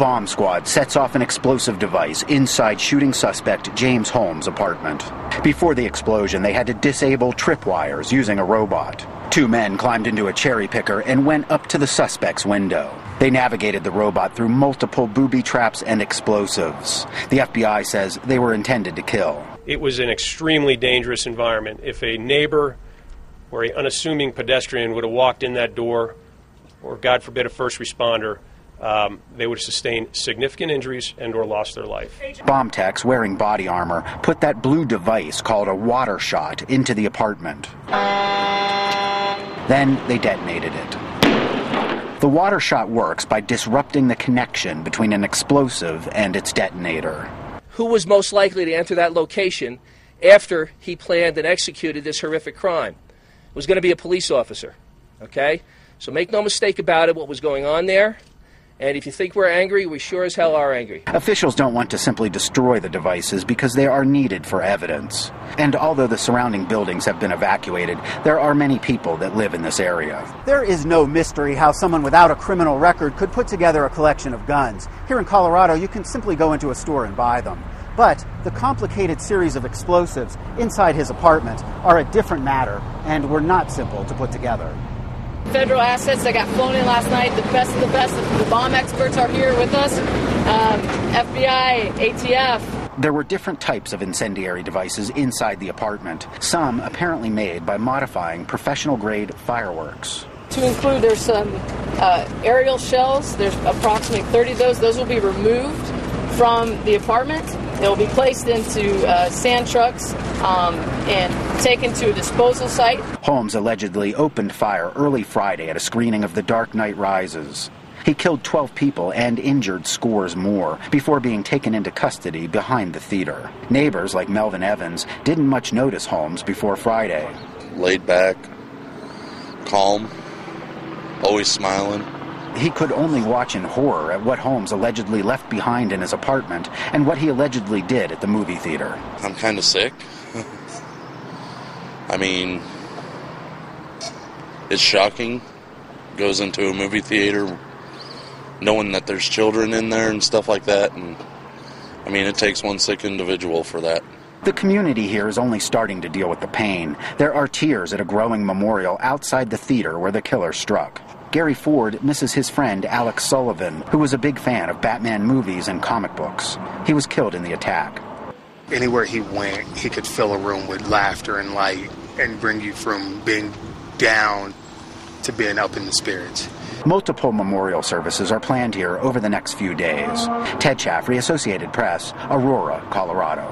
bomb squad sets off an explosive device inside shooting suspect James Holmes' apartment. Before the explosion, they had to disable tripwires using a robot. 2 men climbed into a cherry picker and went up to the suspect's window. They navigated the robot through multiple booby traps and explosives. The FBI says they were intended to kill. It was an extremely dangerous environment. If a neighbor or an unassuming pedestrian would have walked in that door, or God forbid a first responder, they would have sustained significant injuries and or lost their life. Bomb techs wearing body armor put that blue device called a water shot into the apartment. Then they detonated it. The water shot works by disrupting the connection between an explosive and its detonator. Who was most likely to enter that location after he planned and executed this horrific crime? It was going to be a police officer, okay? So make no mistake about it, what was going on there. And if you think we're angry, we sure as hell are angry. Officials don't want to simply destroy the devices because they are needed for evidence. And although the surrounding buildings have been evacuated, there are many people that live in this area. There is no mystery how someone without a criminal record could put together a collection of guns. Here in Colorado, you can simply go into a store and buy them. But the complicated series of explosives inside his apartment are a different matter and were not simple to put together. Federal assets that got flown in last night, the best of the best. The bomb experts are here with us. FBI, ATF. There were different types of incendiary devices inside the apartment, some apparently made by modifying professional-grade fireworks. To include, there's some aerial shells. There's approximately 30 of those. Those will be removed from the apartment. They'll be placed into sand trucks and taken to a disposal site. Holmes allegedly opened fire early Friday at a screening of The Dark Knight Rises. He killed 12 people and injured scores more before being taken into custody behind the theater. Neighbors like Melvin Evans didn't much notice Holmes before Friday. Laid back, calm, always smiling. He could only watch in horror at what Holmes allegedly left behind in his apartment and what he allegedly did at the movie theater. I'm kind of sick. I mean, it's shocking. Goes into a movie theater knowing that there's children in there and stuff like that. And I mean, it takes one sick individual for that. The community here is only starting to deal with the pain. There are tears at a growing memorial outside the theater where the killer struck. Gary Ford misses his friend Alex Sullivan, who was a big fan of Batman movies and comic books. He was killed in the attack. Anywhere he went, he could fill a room with laughter and light and bring you from being down to being up in the spirits. Multiple memorial services are planned here over the next few days. Ted Shaffrey, Associated Press, Aurora, Colorado.